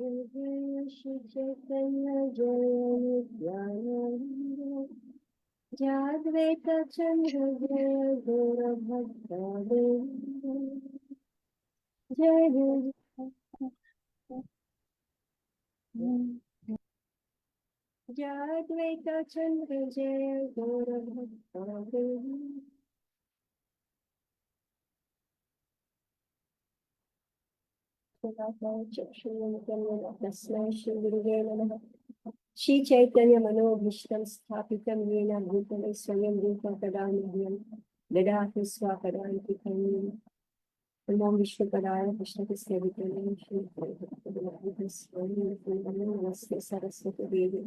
जय श्री चैतन्य जय नित्यानंद जय अद्वैत चंद्र जय गौर भक्तवृंद जय जय जय अद्वैत चंद्र जय गौर भक्तवृंद तस्मै श्री गुरुवे नमः श्री चैतन्य मनोभीष्टं स्थापितं येन भूतले स्वयं रूपं तदा मह्यं ददाति स्वपदान्तिकं नमो विष्णुपदाय कृष्णकृष्ण वितले नमस्ते सरस्वती देवी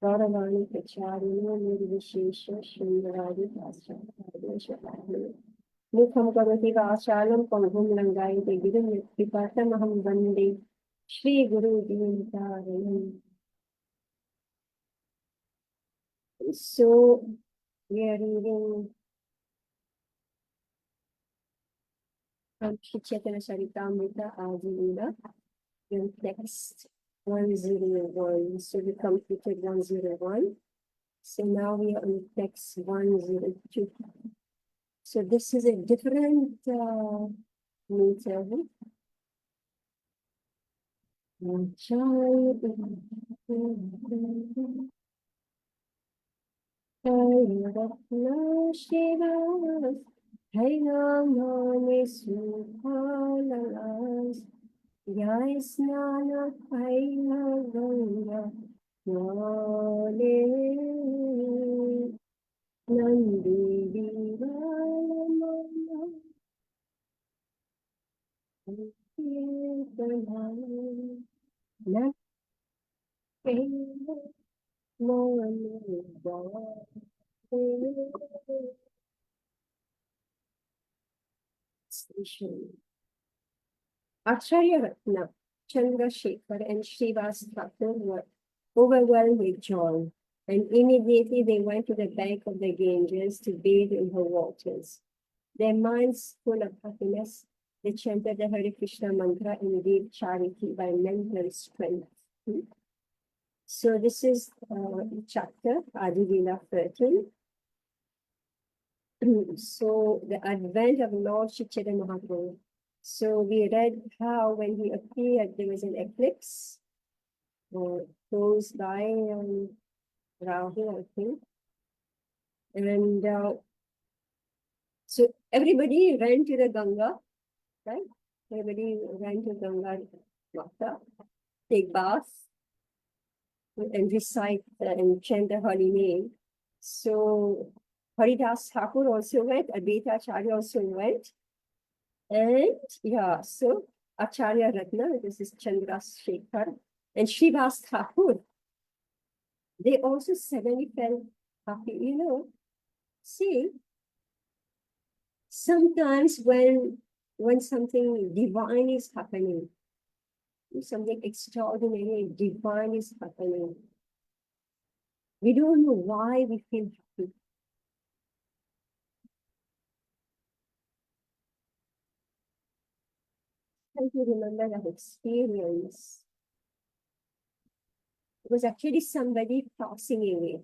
गौरवाणी प्रचारिणो निर्विशेष शून्यवादी पाश्चात्य मुखं करोति वाचालं पङ्गुं लङ्घयते गिरिं यत्कृपातमहं वन्दे श्रीगुरुदीनतारिणम्. So we are reading from Shri Chaitanya Charitamrita Adi Lila in text 101. So we completed 101. So now we are on text 102. So this is a different meter. Jai Snana Kaila Ganga Nale Nandi Vivala Acharya Ratna, Chandrasekhar and Srivas Thakur were overwhelmed with joy, and immediately they went to the bank of the Ganges to bathe in her waters. Their minds full of happiness, they chanted the Hare Krishna mantra and gave charity by mental strength. So this is chapter Adi Lila 13. So the advent of Lord Shri Chaitanya Mahaprabhu. So we read how when he appeared, there was an eclipse close by Rahu, I think. And so everybody ran to the Ganga, right? Everybody ran to Ganga Mata, take bath, and recite and chant the holy name. So Haridas Thakur also went, Advaita Acharya also went. And yeah, so Acharya Ratna, this is Chandrasekhar, and Srivas Thakur, they also suddenly felt happy. You know, see, sometimes when something divine is happening, something extraordinary, divine is happening, we don't know why we feel happy. Can you remember that experience? It was actually somebody passing away.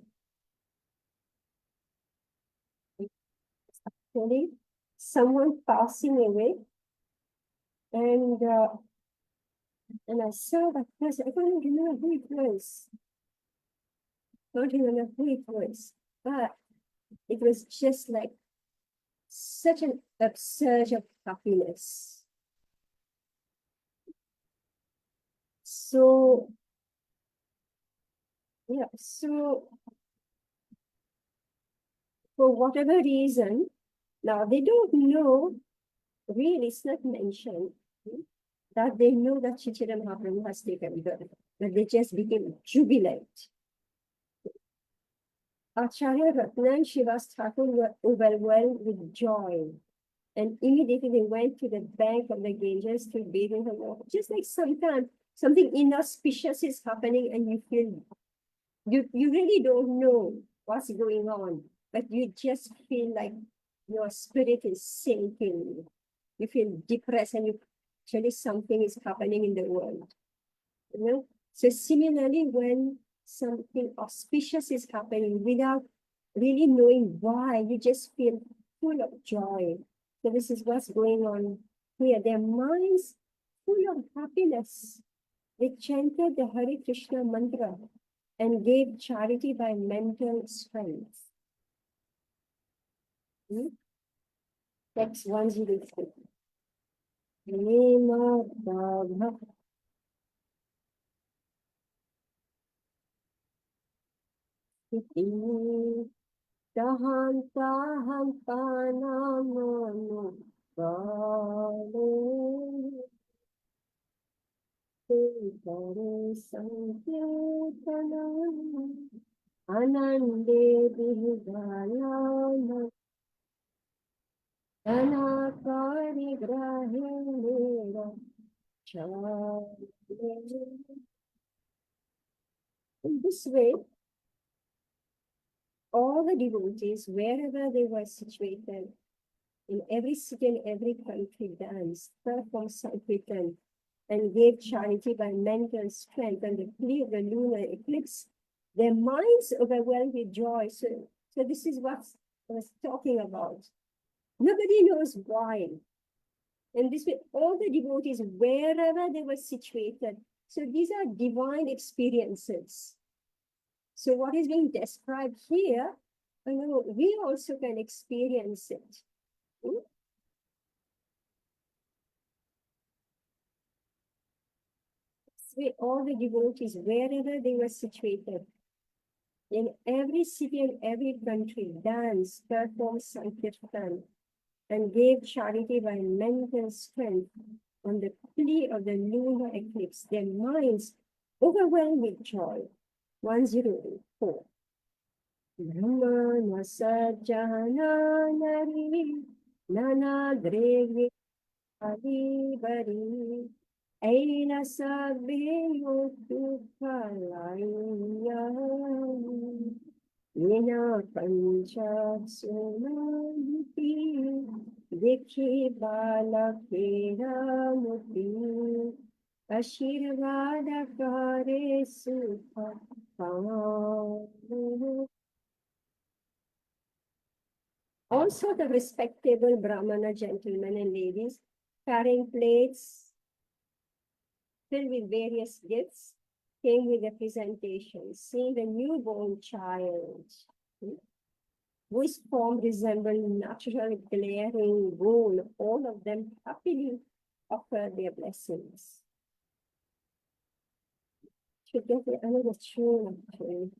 Actually, someone passing away, and I saw that person. I don't remember who it was. Don't remember who it was, but it was just like such an upsurge of happiness. So yeah, so for whatever reason, now they don't know, really it's not mentioned that they know that Shri Chaitanya Mahaprabhu has taken birth, but they just became jubilant. Acharya Ratna and Srivas Thakur were overwhelmed with joy, and immediately they went to the bank of the Ganges to bathe in her water. Just like sometimes something inauspicious is happening and you feel, you really don't know what's going on, but you just feel like your spirit is sinking. You feel depressed and actually something is happening in the world. You know? So similarly, when something auspicious is happening without really knowing why, you just feel full of joy. So this is what's going on here. Their minds full of happiness. They chanted the Hare Krishna mantra and gave charity by mental strength. Hmm? Text 106. Nema Dagha Iti Tahan Tahan Panamano Gale Tare Sankirtanam Anande Bihidayana Anakari Grahimera Chale. In this way, all the devotees, wherever they were situated, in every city and every country, danced, performed Sankirtan, and gave charity by mental strength on the plea of the lunar eclipse. Their minds overwhelmed with joy. So this is what I was talking about. Nobody knows why. And this way, all the devotees, wherever they were situated, so these are divine experiences. So what is being described here, we also can experience it. Hmm? All the devotees, wherever they were situated, in every city and every country, danced, performed Sankirtan, and gave charity by mental strength on the plea of the lunar eclipse, their minds overwhelmed with joy. 104. Brahmana sajjana nari nana drevye adibari Aina sabhiyo dukhalaya Nina pancha sunamiti Dikhi bala kera muti Ashirvada kare sukha Also, the respectable Brahmana gentlemen and ladies carrying plates filled with various gifts came with a presentation, seeing the newborn child, whose form resembled natural glaring gold. All of them happily offered their blessings. Should get another tune, actually.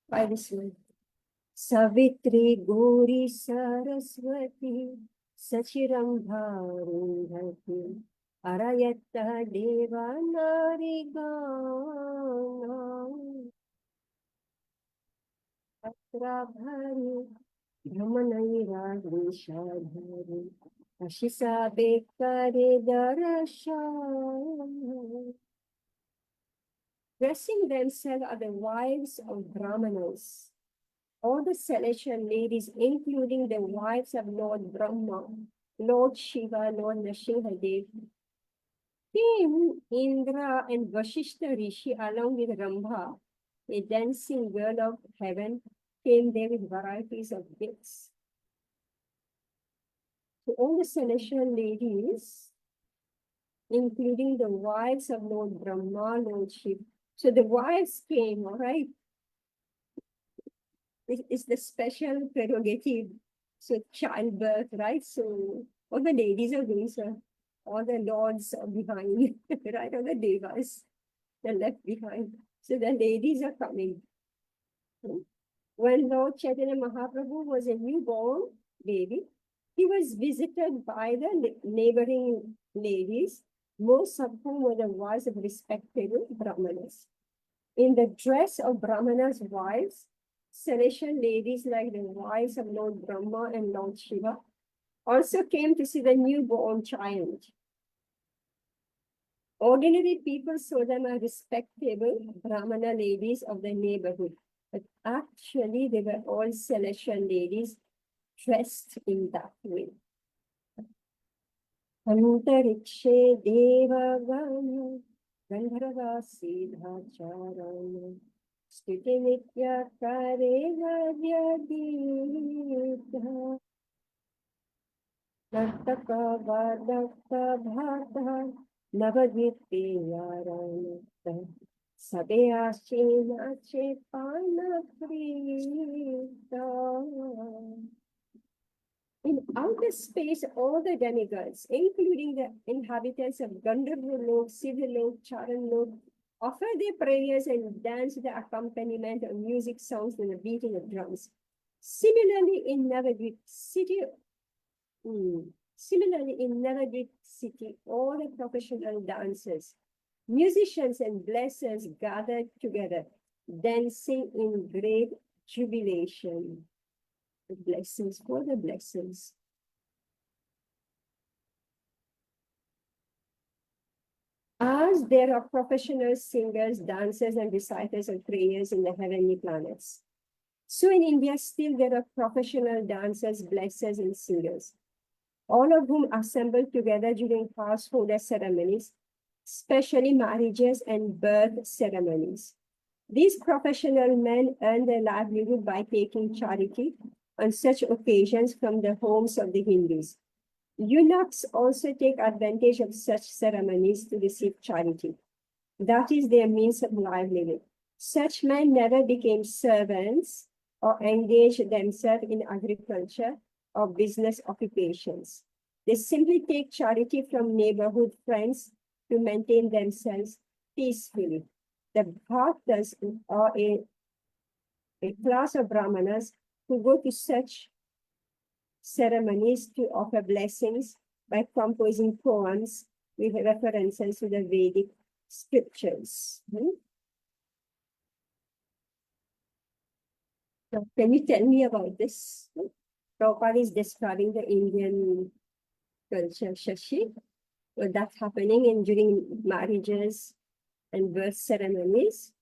By this one. Savitri Gauri Saraswati Sachirambharindhati Arayata Deva Narigana Atrabhari Brahmanairagni Shadhari Ashisa Bekare Darashan. Dressing themselves are the wives of Brahmanas. All the celestial ladies, including the wives of Lord Brahma, Lord Shiva, Lord Nrsimhadev, came Indra and Vashishta Rishi along with Rambha, a dancing girl of heaven, came there with varieties of gifts. So all the celestial ladies, including the wives of Lord Brahma, Lord Shiva. So the wives came, all right? It's the special prerogative. So childbirth, right? So all the ladies are doing so. All the lords are behind, right? All the devas, they're left behind. So the ladies are coming. When Lord Chaitanya Mahaprabhu was a newborn baby, he was visited by the neighboring ladies, most of whom were the wives of respectable Brahmanas. In the dress of Brahmanas' wives, celestial ladies like the wives of Lord Brahma and Lord Shiva also came to see the newborn child. Ordinary people saw them as respectable Brahmana ladies of the neighborhood. But actually, they were all celestial ladies dressed in that way. Antarikshe devagana gandharva siddhacharana sthiti nitya karena vyadita nartaka vadakta bharta navadvite yarana sabe ashe nache pana prita. In outer space, all the demigods, including the inhabitants of Gandharva-lok, Siddha-lok, Charan-lok, offer their prayers and dance to the accompaniment of music, songs, and the beating of drums. Similarly, in Navadvip city, all the professional dancers, musicians, and blessers gathered together, dancing in great jubilation. The blessings for the blessings. As there are professional singers, dancers, and reciters of prayers in the heavenly planets, so in India still there are professional dancers, blessers, and singers, all of whom assemble together during householder ceremonies, especially marriages and birth ceremonies. These professional men earn their livelihood by taking charity on such occasions from the homes of the Hindus. Eunuchs also take advantage of such ceremonies to receive charity. That is their means of livelihood. Such men never became servants or engaged themselves in agriculture or business occupations. They simply take charity from neighborhood friends to maintain themselves peacefully. The Bhaktas are a class of Brahmanas who go to such ceremonies to offer blessings by composing poems with references to the Vedic scriptures. So can you tell me about this? Prabhupada is describing the Indian culture, Shashi. Well, that's happening during marriages and birth ceremonies.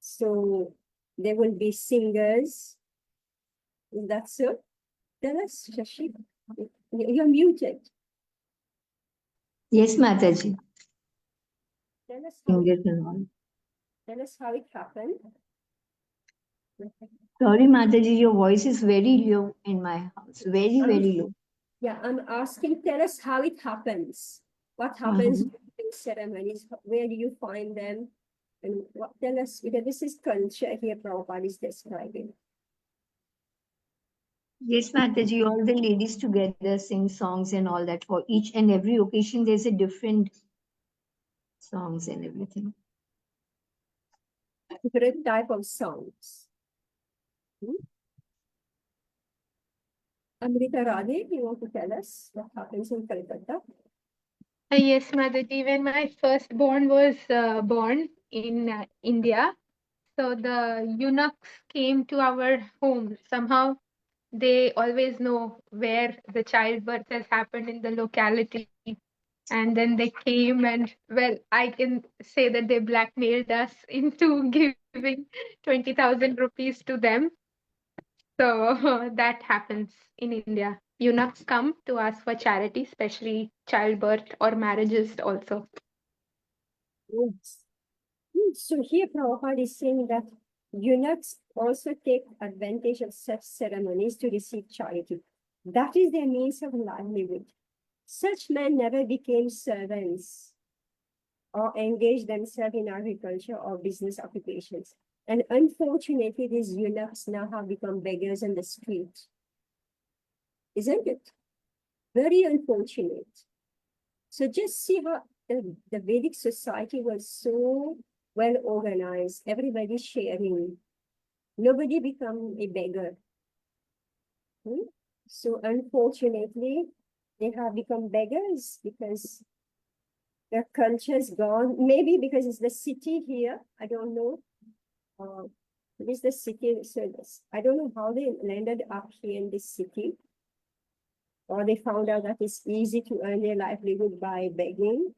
So there will be singers. Is that so? Tell us, Shashi. You're muted. Yes, Mataji. Tell us how it happened. Sorry, Mataji, your voice is very low in my house. Very, very low. Yeah, I'm asking, tell us how it happens. What happens during ceremonies? Where do you find them? And tell us, because this is culture here Prabhupada is describing. Yes, Mataji, all the ladies together sing songs and all that. For each and every occasion, there's a different songs and everything. Different type of songs. Amrita Radhe, you want to tell us what happens in Calcutta? Yes, Madhuri. When my firstborn was born in India, so the eunuchs came to our home. Somehow they always know where the childbirth has happened in the locality. And then they came and, well, I can say that they blackmailed us into giving 20,000 rupees to them. So that happens in India. Eunuchs come to ask for charity, especially childbirth or marriages also. Yes. So here Prabhupada is saying that eunuchs also take advantage of such ceremonies to receive charity. That is their means of livelihood. Such men never became servants or engaged themselves in agriculture or business occupations. And unfortunately, these eunuchs now have become beggars on the street. Isn't it? Very unfortunate. So just see how the Vedic society was so well organized, everybody sharing. Nobody become a beggar. So unfortunately, they have become beggars because their culture's gone. Maybe because it's the city here. I don't know. It is the city. So I don't know how they landed up here in this city. Or they found out that it's easy to earn their livelihood by begging.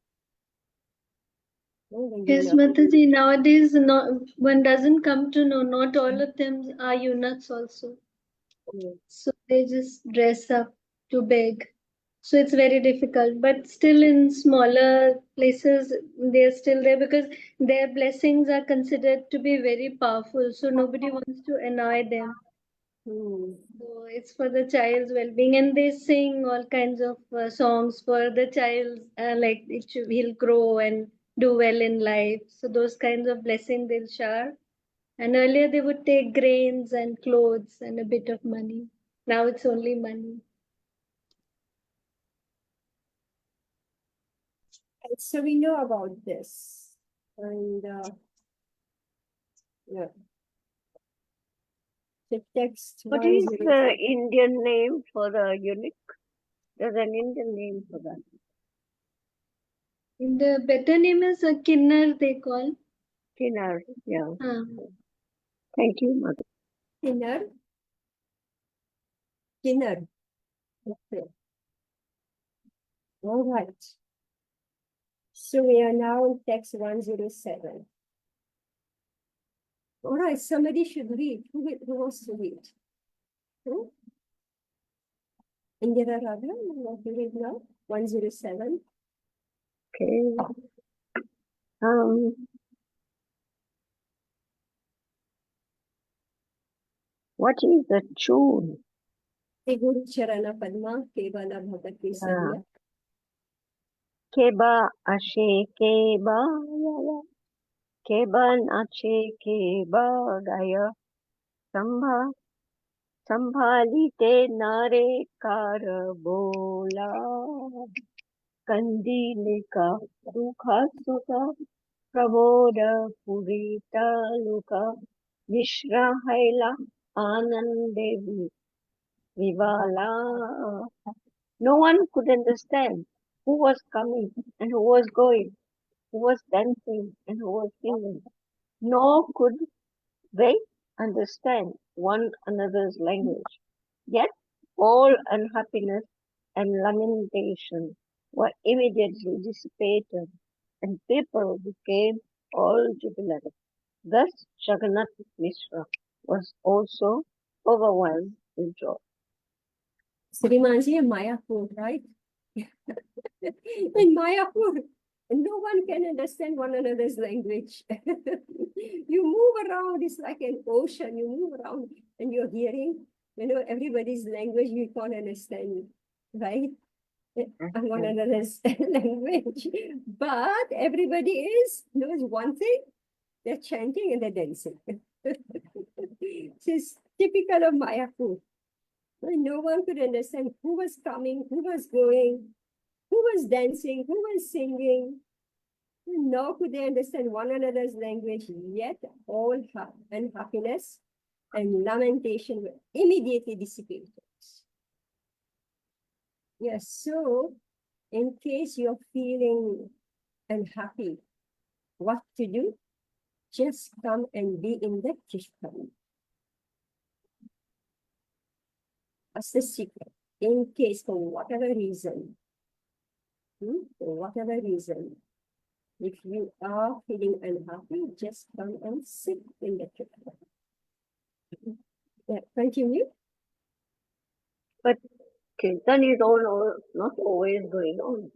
Oh, the Yes, eunuch. Mataji, nowadays one doesn't come to know not all of them are eunuchs also. Yeah. So they just dress up to beg. So it's very difficult. But still in smaller places, they're still there because their blessings are considered to be very powerful. So nobody wants to annoy them. Hmm. So it's for the child's well-being, and they sing all kinds of songs for the child, like he'll grow and do well in life. So those kinds of blessing they'll share. And earlier they would take grains and clothes and a bit of money. Now it's only money. And so we know about this. And yeah, the text What is 106. the Indian name for the eunuch? There's an Indian name for that. And the better name is a kinnar they call. Kinnar, yeah. Uh, Thank you, Mother. Kinnar. Kinnar. Okay. All right. So we are now in text 107. All right, somebody should read. Who wants to read? Hmm? Indira Radha, you want to read now? 107. Okay. Um, what is the tune? The Guru Charana Padma, Kevala Bhagati Sanya. Keba ashe keba yaya. Keban ache keba gaya. Sambha Sambhalite nare kar bola. Kandilika dukha sukha. Prabodha purita luka. Mishra haila anande vivala. No one could understand who was coming and who was going, who was dancing and who was singing. Nor could they understand one another's language. Yet all unhappiness and lamentation were immediately dissipated, and people became all jubilant. Thus Jagannath Mishra was also overwhelmed with joy. Srimanji and Mayapur, right? In Mayapur, no one can understand one another's language. You move around, it's like an ocean. You move around and you're hearing, everybody's language you can't understand, right? One another's language. But everybody knows one thing, they're chanting and they're dancing. This is typical of Mayapur. No one could understand who was coming, who was going, who was dancing, who was singing. Nor could they understand one another's language, yet all unhappiness and lamentation were immediately dissipated. Yes, so in case you're feeling unhappy, what to do? Just come and be in the Kirtan. That's the secret. In case for whatever reason, if you are feeling unhappy, just come and sit in the Kirtan. Yeah, continue. But Kirtan is not always going on.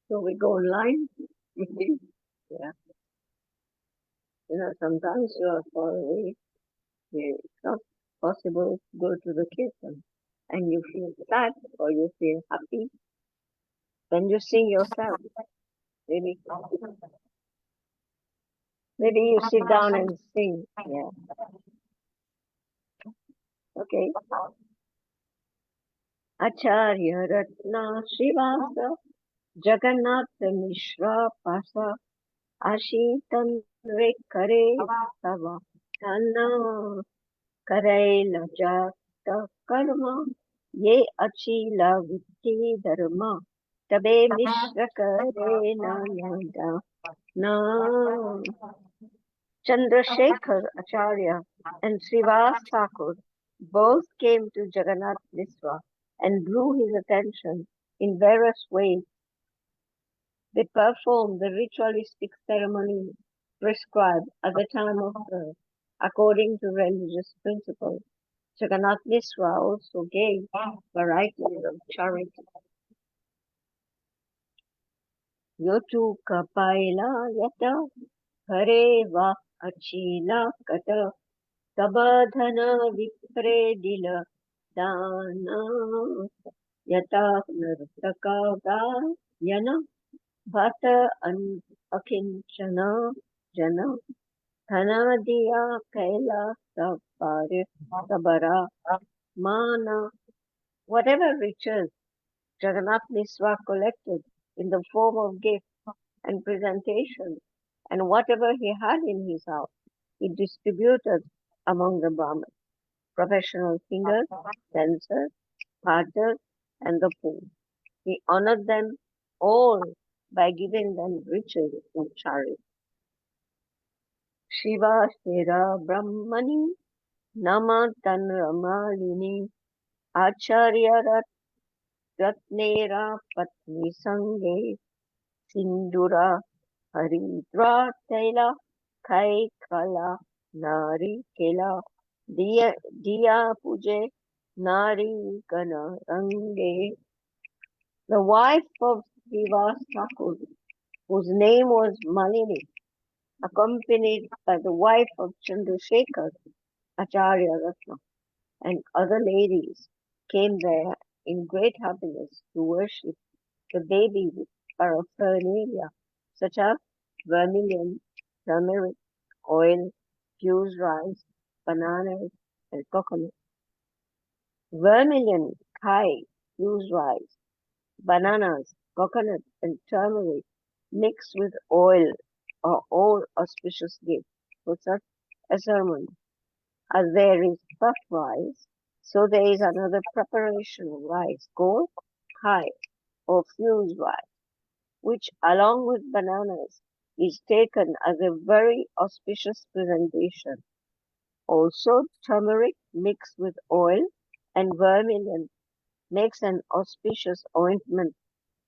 So we go online. Yeah. Sometimes you are far away. It's not possible to go to the Kirtan. And you feel sad or you feel happy. Then you sing yourself. Maybe you sit down and sing. Yeah. Okay. Acharya Ratna Srivasa Jagannath Mishra Pasa Ashitan Rekare Sava Tana Karaila Jata Karma Ye Achila Vitti Dharma Tabe Mishra Kare Nayada Na Chandrasekhar Acharya and Srivas Thakur both came to Jagannath Mishra and drew his attention in various ways. They perform the ritualistic ceremony prescribed at the time of birth according to religious principles. Jagannath Misra also gave varieties of charity. Yotu kapaila yata hare va achila kata sabadhana vipredila dana yata nartaka yana bhata akinchana jana dhanadiya kaila sabara mana. Whatever riches Jagannath Misra collected in the form of gifts and presentations, and whatever he had in his house, he distributed among the Brahmins, professional singers, dancers, archers, and the poor. He honored them all by giving them riches in charity. Shiva Shira Brahmani Nama Tanramalini Acharya Ratnera Patni Sange Sindura Haridra Taila Kai Kala Nari Kela Diya Puje Nari Gana Range. The wife of Srivas Thakur, whose name was Malini, accompanied by the wife of Chandrasekhar, Acharya Ratna, and other ladies, came there in great happiness to worship the baby with paraphernalia such as vermilion, turmeric, oil, fused rice, bananas, and coconut. Vermilion, kai, fused rice, bananas, coconut, and turmeric mixed with oil are all auspicious gifts for such a ceremony. As there is puff rice, so there is another preparation of rice called kai or fused rice, which along with bananas is taken as a very auspicious presentation. Also, turmeric mixed with oil and vermilion makes an auspicious ointment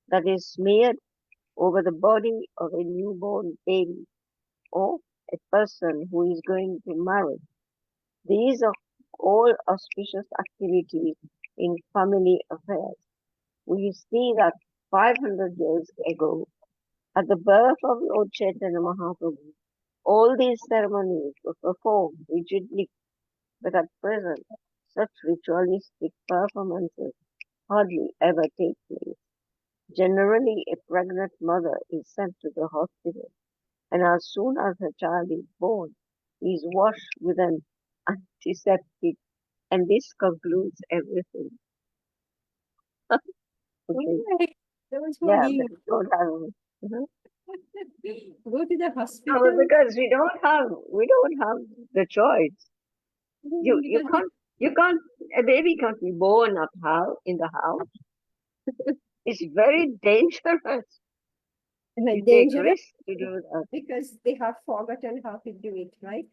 that is smeared over the body of a newborn baby or a person who is going to marry. These are all auspicious activities in family affairs. We see that 500 years ago, at the birth of Lord Chaitanya Mahaprabhu, all these ceremonies were performed rigidly, but at present, such ritualistic performances hardly ever take place. Generally, a pregnant mother is sent to the hospital, and as soon as her child is born, he is washed with an antiseptic, and this concludes everything. Okay. Right. That was Yeah, funny. but we don't have. Mhm. Go to the No, hospital. because we don't have the choice. You can't, a baby can't be born in the house. It's very dangerous. You take Dangerous risks to do that. because they have forgotten how to do it, right?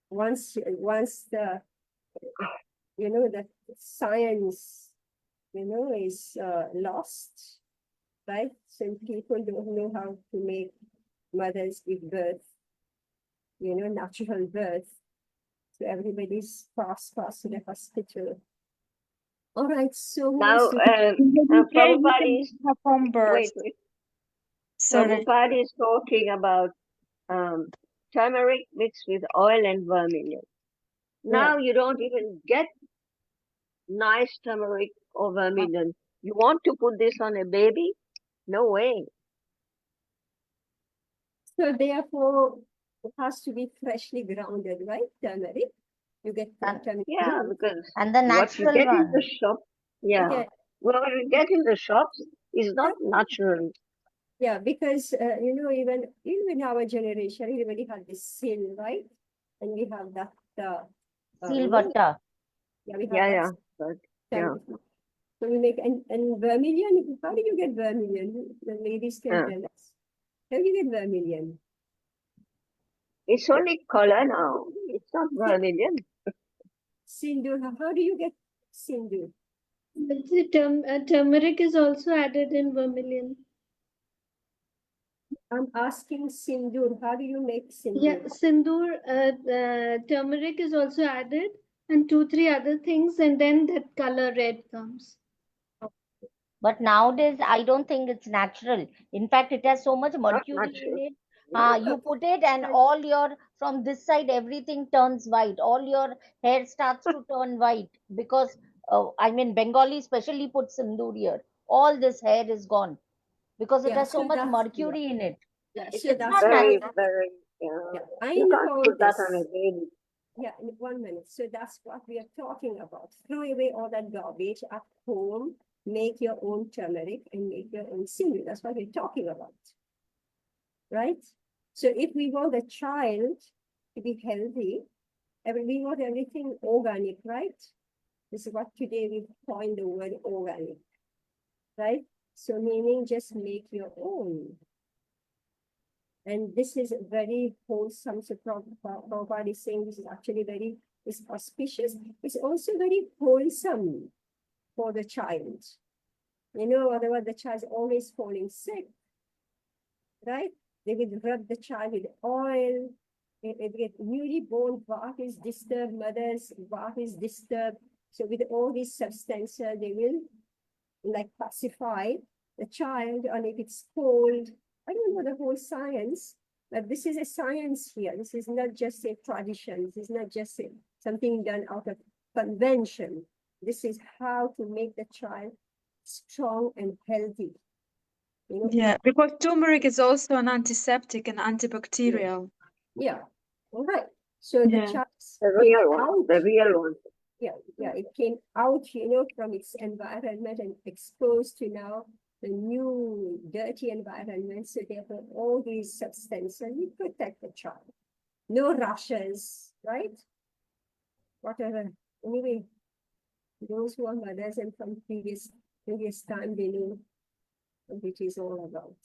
Once the the science is lost, right? So people don't know how to make mothers give birth, natural birth. So everybody's fast to the hospital. All right, so who Now, wants to Prabhupada is, Perform birth. wait. Sorry. Prabhupada is talking about turmeric mixed with oil and vermilion. Now you don't even get nice turmeric or vermilion. You want to put this on a baby? No way. So therefore, it has to be freshly grounded, right? Turmeric. You get turmeric. Yeah, because And the what you natural get in one. the shop, yeah, Okay. what you get in the shops is not natural. Yeah, because even in our generation, everybody had this seal, right? And we have that Seal butter. yeah, we have Yeah, that yeah, but yeah. turmeric. So we make and vermilion. How do you get vermilion? The ladies can Yeah. tell us. How do you get vermilion? It's only color now. It's not vermilion. Sindoor. How do you get sindoor? But the turmeric is also added in vermilion. I'm asking sindoor. How do you make sindoor? Yeah, sindoor, turmeric is also added, and 2, 3 other things, and then that color red comes. But nowadays, I don't think it's natural. In fact, it has so much Not mercury in natural. it. Yeah, You put it, and all your from this side, everything turns white. All your hair starts to turn white because I mean, Bengali especially put sindoor here. All this hair is gone because it yeah, has so so much that's yeah, mercury in it. yeah. It So is that's Not why very, natural. very, yeah, I you know can't all put that this. on a daily. Yeah, in 1 minute. So that's what we are talking about. Throw away all that garbage at home, make your own turmeric and make your own sindoor. That's what we're talking about. Right? So if we want the child to be healthy, we want everything organic, right? This is what today we coined the word organic, right? So meaning just make your own. And this is very wholesome. So Prabhupada is saying this is actually very is auspicious. It's also very wholesome for the child. You know, otherwise the child is always falling sick, right? They will rub the child with oil. If get newly born, bath is disturbed, mother's bath is disturbed. So with all these substances, they will like pacify the child, and if it's cold, I don't know the whole science, but this is a science here. This is not just a tradition. This is not just something done out of convention. This is how to make the child strong and healthy. You know? Yeah, because turmeric is also an antiseptic and antibacterial. Yeah. All right. So the Yeah. child The came real one, out. the real one. Yeah, it came out, you know, from its environment and exposed to now the new dirty environment. So therefore, all these substances, we protect the child. No rashes, right? Whatever. Anyway, those who are mothers and from previous time, they know what it is all about.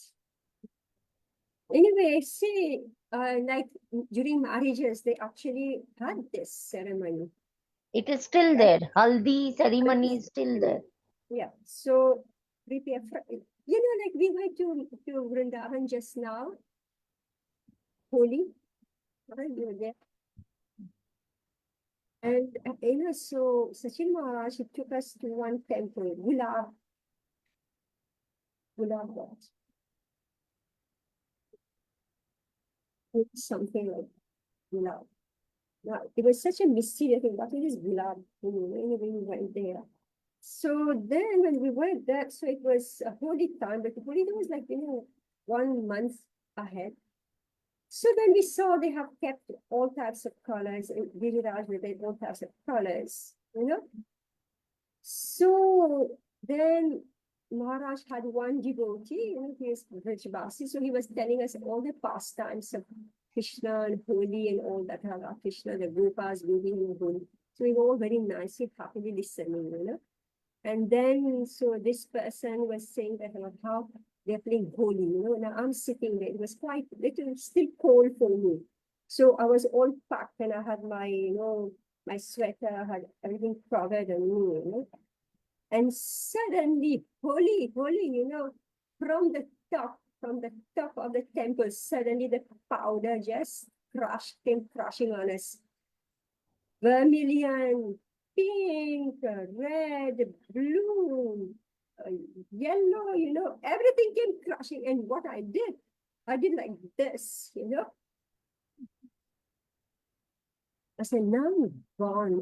Anyway, see, like during marriages, they actually had this ceremony. It is still there. Haldi ceremony is still there. Yeah, so prepare for, you know, like we went to Vrindavan just now, Holi, right? We were there. And, you know, so Sachin Maharaj, he took us to one temple, Gulab what? Something like Gulab. Now, it was such a mysterious thing. What is Gulab? You know, anyway, we went there. So then when we went there, so it was a holy time, but the holy time was like, you know, 1 month ahead. So then we saw they have kept all types of colors, and Giriraj with all types of colors, you know. So then Maharaj had one devotee, you know, he is Vrajbasi, so he was telling us all the pastimes of Krishna and Holi and all that, Radha Krishna, the Gopas, Gopi and Holi. So we were all very nicely, happily listening, you know. And then, so this person was saying that about how they're playing Holi, you know. Now I'm sitting there. It was quite little, still cold for me. So I was all packed and I had my, you know, my sweater, I had everything covered on me, you know. And suddenly, Holi, you know, from the top of the temple, suddenly the powder just came crashing on us. Vermilion, pink, red, blue, yellow, you know, everything came crashing. And what I did like this, you know. I said, now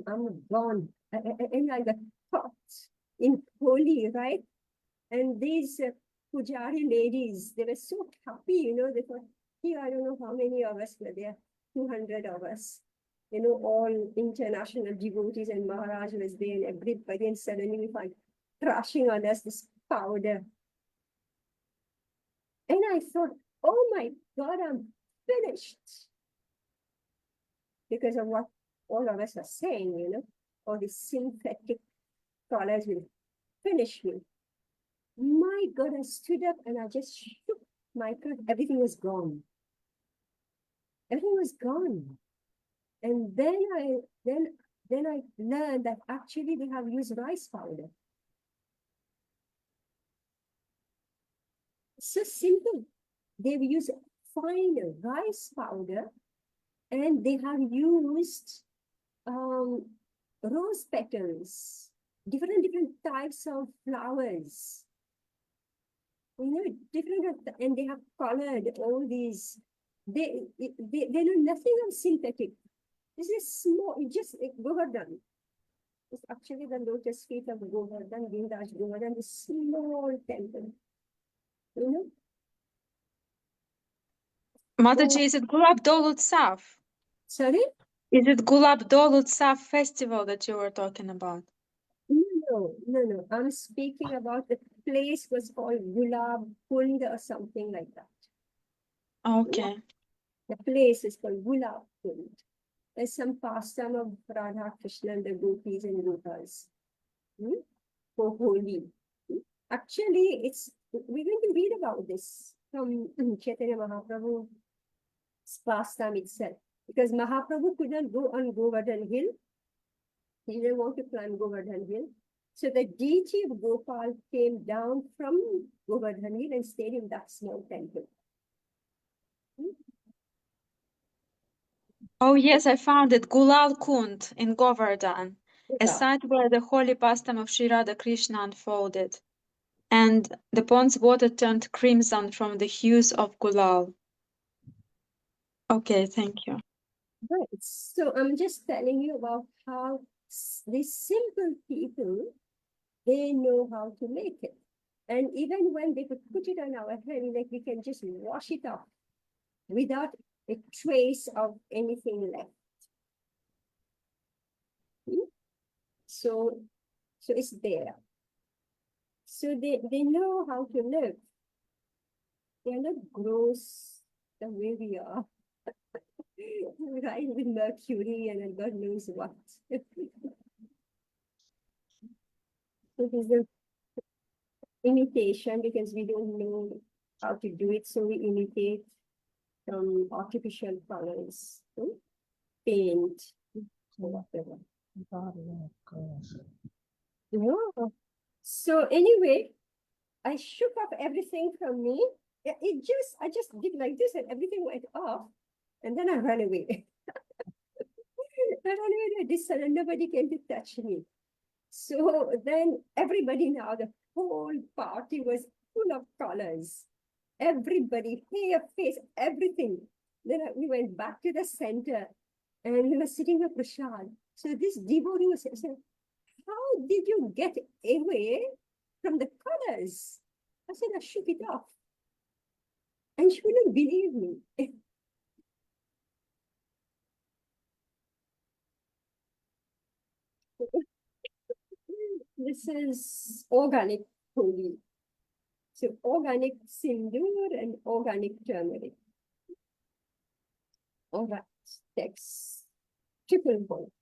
I'm gone. And I got caught in Holi, right? And these Pujari ladies, they were so happy, you know, they thought, here, I don't know how many of us were there, 200 of us. You know, all international devotees, and Maharaj was there, and everybody, and suddenly we find crashing on us this powder. And I thought, oh my God, I'm finished. Because of what all of us are saying, you know, all these synthetic colors will finish me. My God, I stood up and I just shook my God, everything was gone. Everything was gone. And then I learned that actually they have used rice powder. It's so simple. they've used fine rice powder, and they have used rose petals, different types of flowers. And they have colored all these. They know nothing of synthetic. This is small, Govardhan. It's actually the lotus feet of Govardhan, Vindaj Govardhan, this small temple. You know? Mataji, is it Gulab Dol Utsaf? Sorry? Is it Gulab Dol Utsaf festival that you were talking about? No. I'm speaking about the place was called Gulab Kund or something like that. Okay. The place is called Gulab Kund. There's some pastime of Radha Krishna and the gopis and gopas for Holi. Actually, we're going to read about this from Chaitanya Mahaprabhu's pastime itself. Because Mahaprabhu couldn't go on Govardhan Hill. He didn't want to climb Govardhan Hill. So the deity of Gopal came down from Govardhan Hill and stayed in that small temple. Oh yes, I found it. Gulal Kund in Govardhan, a Yeah. site where the holy pastime of Sri Radha Krishna unfolded, and the pond's water turned crimson from the hues of Gulal. Okay, thank you. Right. So I'm just telling you about how these simple people, they know how to make it. And even when they could put it on our head, like we can just wash it off without a trace of anything left. So it's there. So they know how to live. They're not gross the way we are. Right, with mercury and God knows what. It is an imitation because we don't know how to do it, so we imitate artificial colors, paint, whatever. Yeah. So anyway, I shook off everything from me. I just did like this and everything went off. And then I ran away. I ran away to a distance and nobody came to touch me. So then everybody now, the whole party was full of colors. Everybody, hair, face, everything. Then we went back to the center and we were sitting with Prashad. So this devotee was saying, how did you get away from the colors? I said, I shook it off. And she wouldn't believe me. This is organic holy. So organic sindoor and organic turmeric. All right, text. Triple point.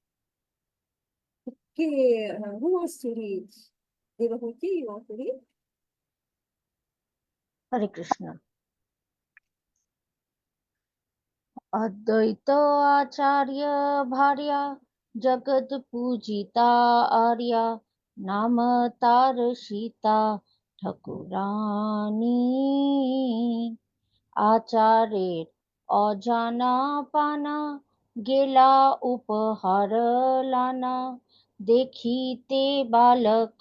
Okay, who wants to read? Devahuti, you want to read? Hare Krishna. अद्वैत आचार्य भार्या जगत पूजिता आर्या नाम तार सीता ठकुरानी आचार्य अजाना पाना गेला उपहार लाना देखीते बालक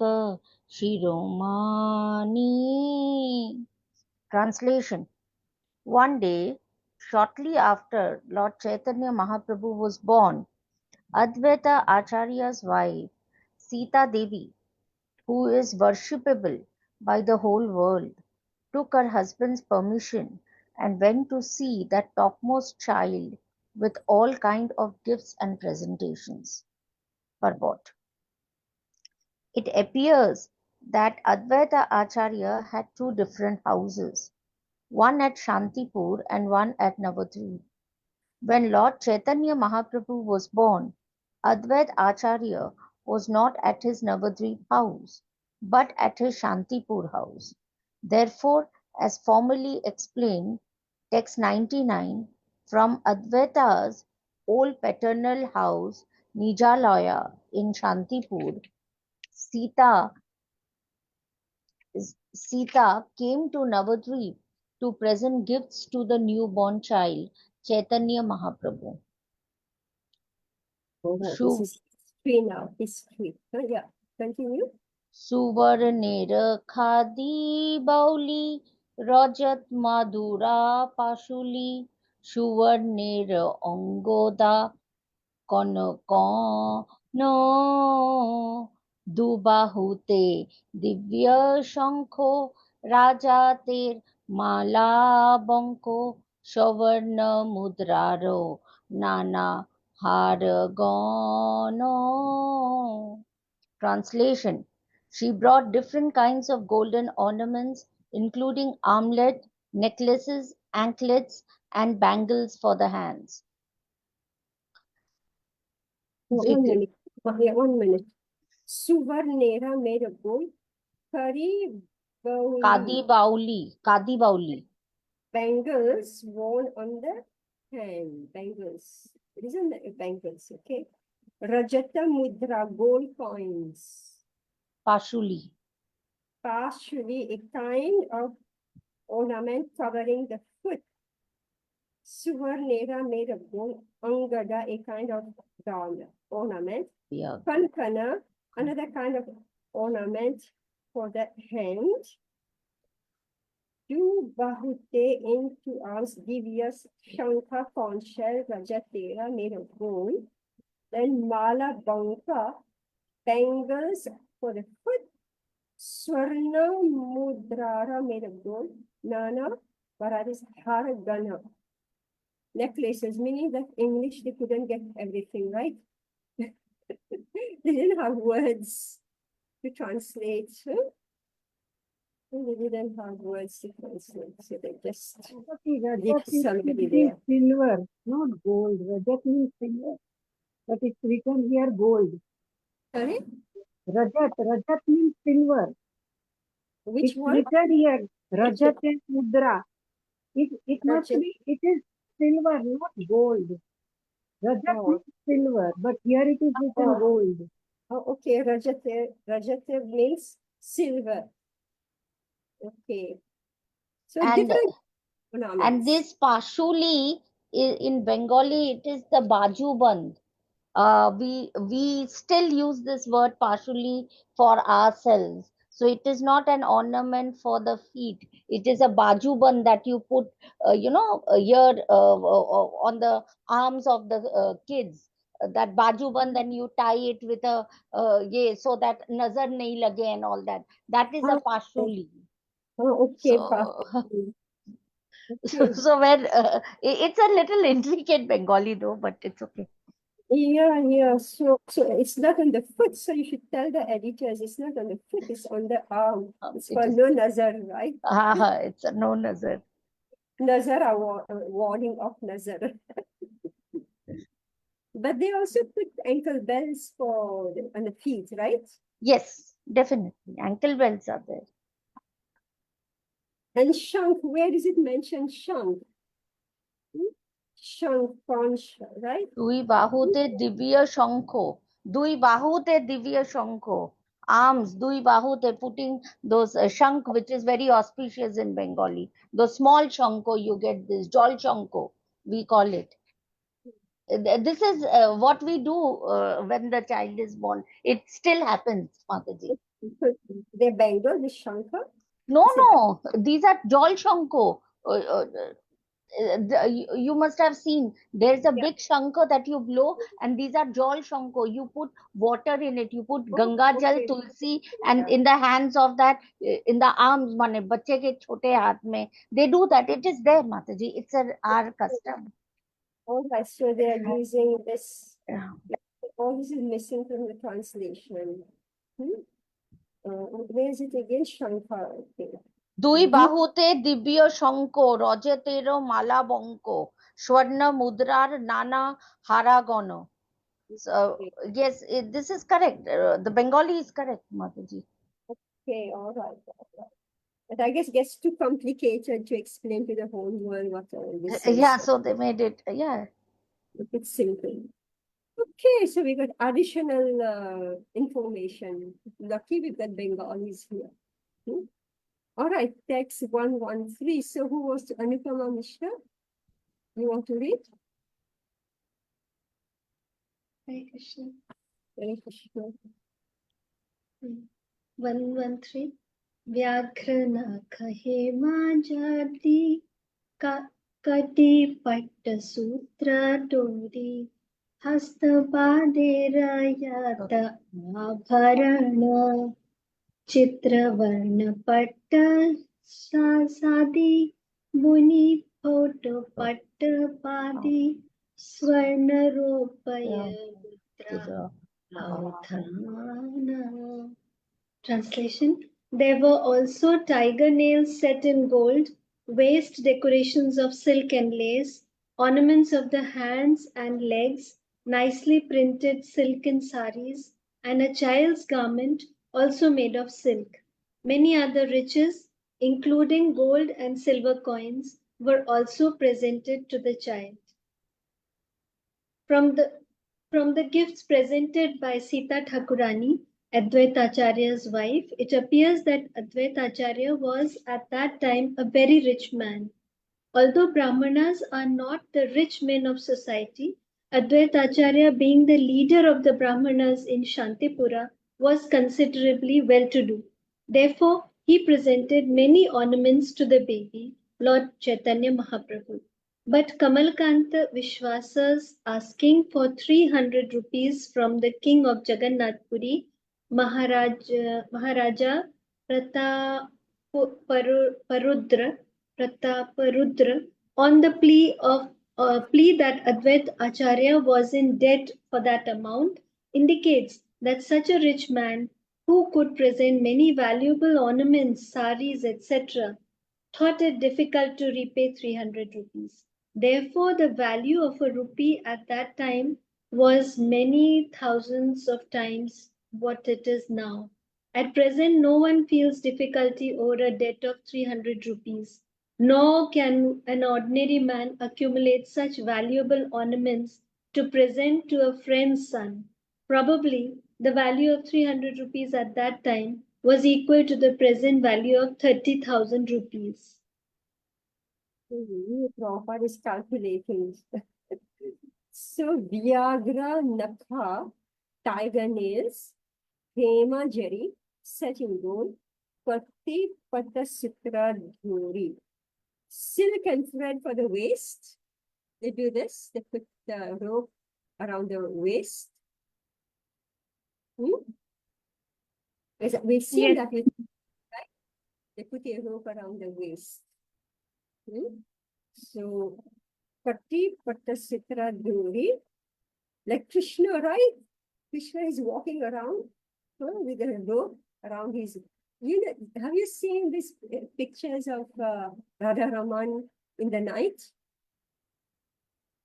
शिरोमानी. Translation. One day, shortly after Lord Chaitanya Mahaprabhu was born, Advaita Acharya's wife, Sita Devi, who is worshipable by the whole world, took her husband's permission and went to see that topmost child with all kind of gifts and presentations. Purport. It appears that Advaita Acharya had two different houses, one at Shantipur and one at Navadvip. When Lord Chaitanya Mahaprabhu was born, Advait Acharya was not at his Navadvip house, but at his Shantipur house. Therefore, as formally explained, text 99, from Advaita's old paternal house, Nijalaya in Shantipur, Sita came to Navadvip to present gifts to the newborn child, Chaitanya Mahaprabhu. Oh, well, this Shu is history now. History. Yeah. Continue. Suvarner Khadi Bauli Rajat Madura Pashuli Suvarner Ongoda Kono দুবাহুতে দিব্য শঙ্খ রাজাতের মালা বঙ্ক সবর্ণ মুদ্রার নানা হার গণ Translation: She brought different kinds of golden ornaments, including armlet, necklaces, anklets, and bangles for the hands. One minute. Yeah, 1 minute. Suvarnera made of gold. Kari Kadi Bauli. bangles worn on the hand. Bangles. It isn't the bangles, okay? Rajata mudra, gold coins. Pashuli. Partially a kind of ornament covering the foot. Suvarnera made of gold. Angada, a kind of ornament. Yeah. Kankana, another kind of ornament for the hand. Do bahute into arms, divyas, shankha, conch shell, rajatera made of gold. Then mala banka, bangles for the foot. Swarna mudrara made of gold. Nana, Varadis haragana. Necklaces, meaning that English, they couldn't get everything right. They didn't have words to translate. Huh? They didn't have words to translate, so they just did somebody there. Silver, not gold. Rajat means silver, but it's written here gold. Sorry? Rajat means silver. Which It's one? written here, Rajat and Mudra. It must Rajat. be, it is silver, not gold. Rajat Oh. means silver, but here it is written Oh. gold. Oh, okay, Rajate means silver. Okay. So And- different And ornaments. this Pashuli in Bengali, it is the Bajuband. We still use this word Pashuli for ourselves. So it is not an ornament for the feet. It is a Bajuband that you put, here on the arms of the kids. That Bajuband, then you tie it with a, so that nazar nahi lage and all that. That is a Oh, Pashuli. Oh, okay, So, Pashuli. Okay. so when it's a little intricate Bengali though, but it's okay. Yeah. So it's not on the foot. So you should tell the editors it's not on the foot. It's on the arm. It's It called is- no nazar, right? It's a no nazar. Nazar, a warning of nazar. But they also put ankle bells on the feet, right? Yes, definitely. Ankle bells are there. And shank, where is it mentioned shank? Shank, conch, right? দুই বাহুতে দিব্য শঙ্খ দুই বাহুতে দিব্য শঙ্খ arms দুই বাহুতে putting those shank, which is very auspicious in Bengali. The small shanko, you get this jol shanko, we call it. This is what we do when the child is born. It still happens, Mataji. So they bangle the shankha. No, Is it- no, these are jol shanko. You must have seen there's a Yeah. big shankar that you blow, and these are jol shankar. You put water in it, you put Oh, ganga jal, okay. tulsi, and Yeah. in the hands of that, in the arms, mane bacche ke chote haath mein, they do that. It is there, Mataji. It's our custom. All right, so they are using this. Yeah. All this is missing from the translation. Where is it again? Shankha. Okay. দুই বাহুতে দিব্য শঙ্খ রজতের মালা বঙ্ক স্বর্ণ মুদ্রার নানা হারাগণ. So, yes, this is correct. The Bengali is correct, Mataji. Okay, all right. But I guess it gets too complicated to explain to the whole world what all this is. Yeah, so they made it. Yeah. It's simple. Okay, so we got additional information. Lucky we've got Bengalis here. All right, text 113. So who was Anupama Mishra? You want to read? Hare Krishna. Hare Krishna. 113. व्याघ्रन कहे माजादी कटी पट्ट सूत्र डोरी हस्तपादेरयत आभरण चित्रवर्ण पट्ट सादी मुनि photo पट्ट पादी स्वर्ण रोपय मुद्रा अवधाना. Translation. There were also tiger nails set in gold, waist decorations of silk and lace, ornaments of the hands and legs, nicely printed silken saris, and a child's garment also made of silk. Many other riches, including gold and silver coins, were also presented to the child. From the gifts presented by Sita Thakurani, Advaita Acharya's wife, it appears that Advaita Acharya was at that time a very rich man. Although Brahmanas are not the rich men of society, Advaita Acharya, being the leader of the Brahmanas in Shantipura, was considerably well-to-do. Therefore, he presented many ornaments to the baby, Lord Chaitanya Mahaprabhu. But Kamalkanta Vishwasa's asking for 300 rupees from the king of Jagannath Puri, Maharaja Prataparudra, on the plea that Advait Acharya was in debt for that amount, indicates that such a rich man who could present many valuable ornaments, saris, etc., thought it difficult to repay 300 rupees. Therefore, the value of a rupee at that time was many thousands of times what it is now. At present, no one feels difficulty over a debt of 300 rupees, nor can an ordinary man accumulate such valuable ornaments to present to a friend's son. Probably, the value of 300 rupees at that time was equal to the present value of 30,000 rupees. Prabhupada is calculating. So, Viagra Nakha, tiger nails, Hema Jari, set in gold, Patti Patta Sutra Dhuri. Silk and thread for the waist. They do this, they put the rope around the waist. We've seen that with, right? They put a rope around the waist. So, Patti Patta Sitra Dhuri, like Krishna, right? Krishna is walking around with a rope around his. Have you seen these pictures of Radha Raman in the night?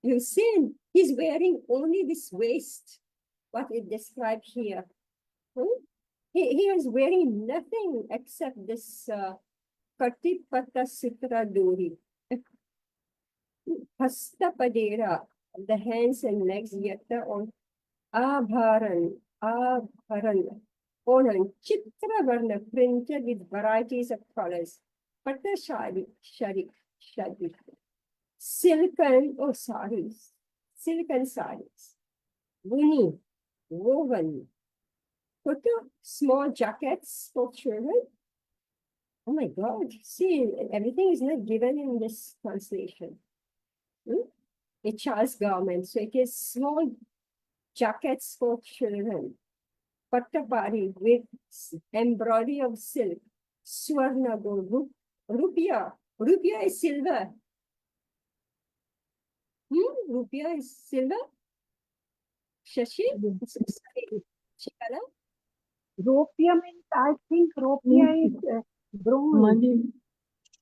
You've seen, he's wearing only this waist, what it described here. He is wearing nothing except this Patipatta Sitra Duri. Hastapadera, the hands and legs, yata on Abharan, on Chitra Varna, printed with varieties of colors. Patta Shadi, silken, saris, silken saris, Vuni, woven, put small jackets for children. Oh my God, see, everything is not given in this translation. A child's garment, so it is small jackets for children. Pattapari with embroidery of silk, Swarna gold, Rupia. Rupia is silver. Rupia is silver. Shashi? Shikala? Ropia means, I think ropia is bronze. Money.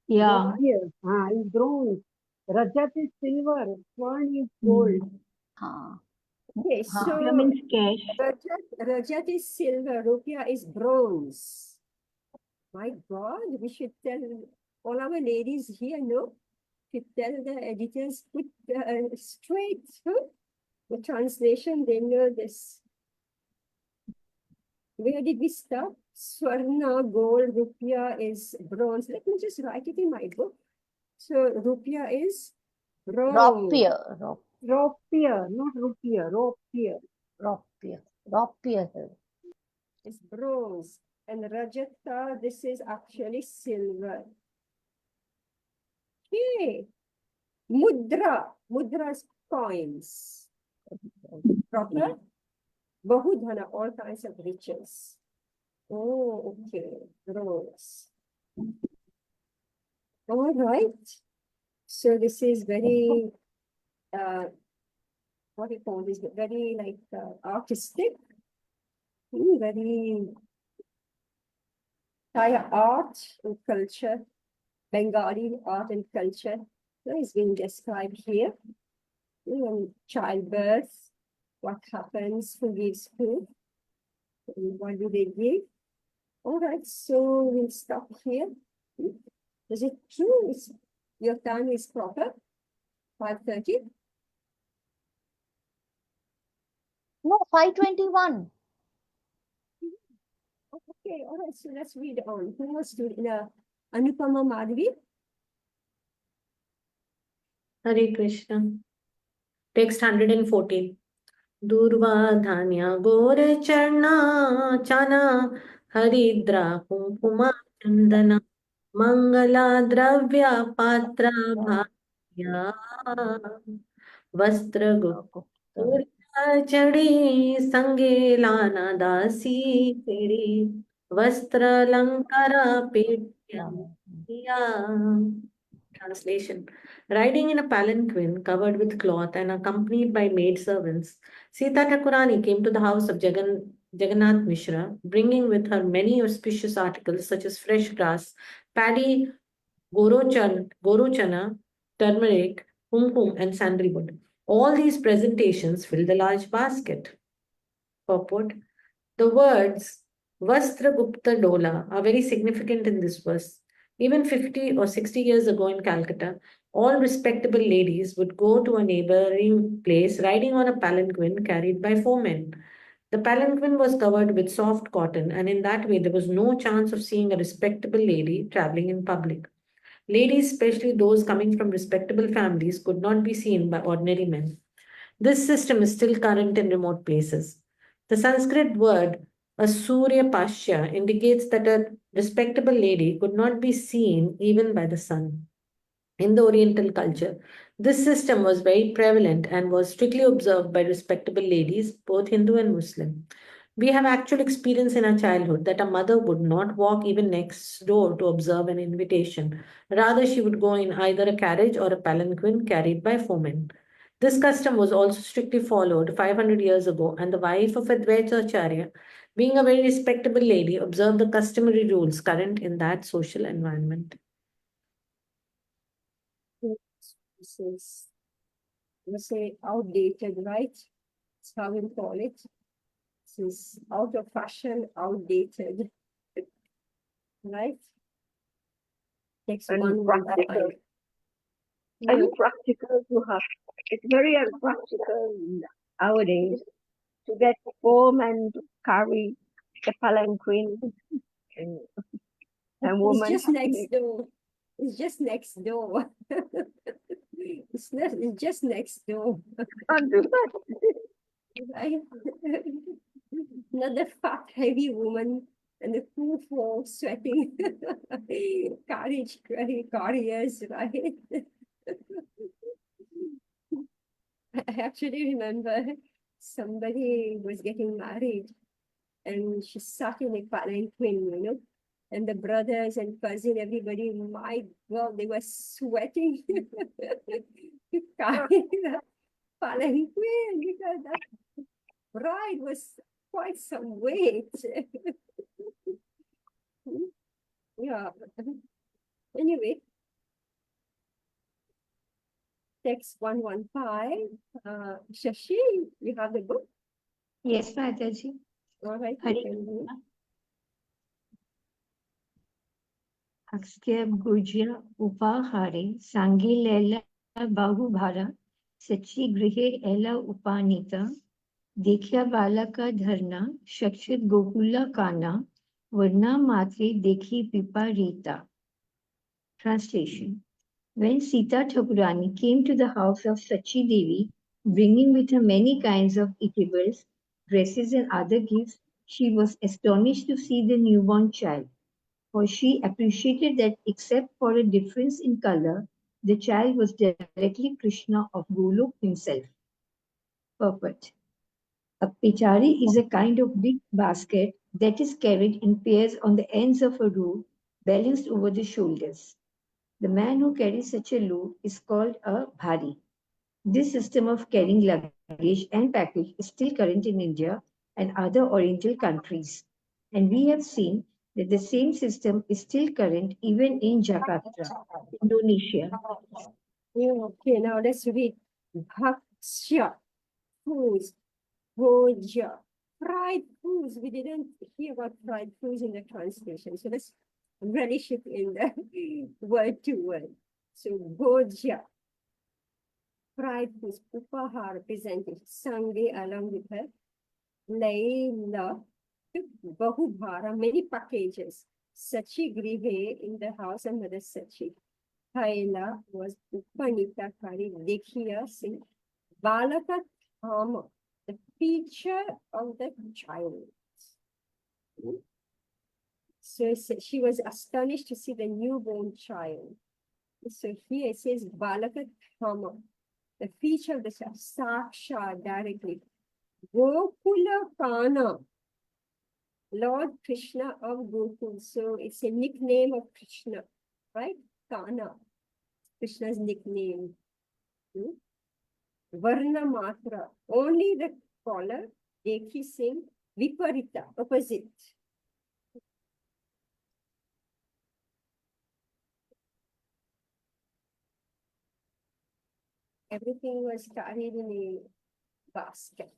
Yeah. Ropia, is bronze. Rajat is silver. Swan is gold. Okay, so Rupia means cash. Rajat is silver, Rupia is bronze. My God, we should tell all our ladies here, no? To tell the editors, put straight the translation, they know this. Where did we stop? Swarna, gold, rupia is bronze. Let me just write it in my book. So rupia is bronze. Rapier. Ropier, not rupiah, ropier. Rapier. Rapier. Is bronze. And rajata, this is actually silver. Okay. Mudra. Mudra is coins. Proper? Bahudhana, all kinds of riches. Oh, okay. Bronze. All right. So this is very, what do you call this? Very like artistic. Very Thai art and culture, Bengali art and culture. So is being described here. And childbirth, what happens, who gives who, and what do they give. All right, so we'll stop here. Is it true? Your time is proper? 5:30? No, 5:21. Okay, all right, so let's read on. Who wants to, Anupama Madhavi? Hare Krishna. Text 114. Durva dhanya gore charna chana haridra kunkuma chandana mangala dravya patra bhaya vastra gupta chadi sange lana dasi pedi vastra lankara petya. Translation. Riding in a palanquin covered with cloth and accompanied by maidservants, Sita Thakurani came to the house of Jagannath Mishra, bringing with her many auspicious articles such as fresh grass, paddy, gorochana, turmeric, kumkum, and sandalwood. All these presentations filled a large basket. Purport. The words Vastra Gupta Dola are very significant in this verse. Even 50 or 60 years ago in Calcutta, all respectable ladies would go to a neighboring place riding on a palanquin carried by 4 men. The palanquin was covered with soft cotton, and in that way, there was no chance of seeing a respectable lady traveling in public. Ladies, especially those coming from respectable families, could not be seen by ordinary men. This system is still current in remote places. The Sanskrit word Asurya Pashya indicates that a respectable lady could not be seen even by the sun. In the Oriental culture, this system was very prevalent and was strictly observed by respectable ladies, both Hindu and Muslim. We have actual experience in our childhood that a mother would not walk even next door to observe an invitation. Rather, she would go in either a carriage or a palanquin carried by 4 men. This custom was also strictly followed 500 years ago, and the wife of Advaita Acharya, being a very respectable lady, observed the customary rules current in that social environment. This is, let's say, outdated, right? That's how we call it. This is out of fashion, outdated. Right? Next one, Unpractical. Unpractical to have. It's very unpractical nowadays to get 4 men to carry the palanquin and It's women just have to next door. It's just next door. It's just next door. can't do that. Right? Another fat, heavy woman and the poor folks sweating carriers, right? I actually remember somebody was getting married and she sat in a palanquin, and the brothers and cousin, everybody, my God, they were sweating to carry the palanquin because that bride was quite some weight. Yeah. Anyway, text 115. Shashi, you have the book? Yes, Mataji. All right. Hare You can read. Akshya Gujya Upahare Sangilela Bahubhara Sachi Grihe Ela Upanita देखा बाला का धरना शक्षित गोकुला काना वर्णा मात्रे देखी Pippa Rita. Translation. When Sita Thakurani came to the house of Sachi Devi, bringing with her many kinds of eatables, dresses, and other gifts, she was astonished to see the newborn child, for she appreciated that except for a difference in color, the child was directly Krishna of Golok himself. Purport. A pichari is a kind of big basket that is carried in pairs on the ends of a rope, balanced over the shoulders. The man who carries such a load is called a bhari. This system of carrying luggage and package is still current in India and other Oriental countries. And we have seen that the same system is still current even in Jakarta, Indonesia. Okay, now let's read bhaksha, foods, bhoja, fried foods. We didn't hear about fried foods in the translation, so let's relish it in the word to word. So bhoja, fried foods, upahar, presentation, sange along with her, laila, bahubhara, many packages, sachi grihe in the house of Mother Sachi. Haila was Upanita Kari Dekhiya Singh. Balaka Thama, the feature of the child. So she was astonished to see the newborn child. So here it says Balaka Thama, the feature of the child, Saksha directly. Gokula Kana, Lord Krishna of Gokul. So it's a nickname of Krishna, right? Kana, Krishna's nickname. Varna Matra, only the color, Dekhi Singh, Viparita, opposite. Everything was carried in a basket.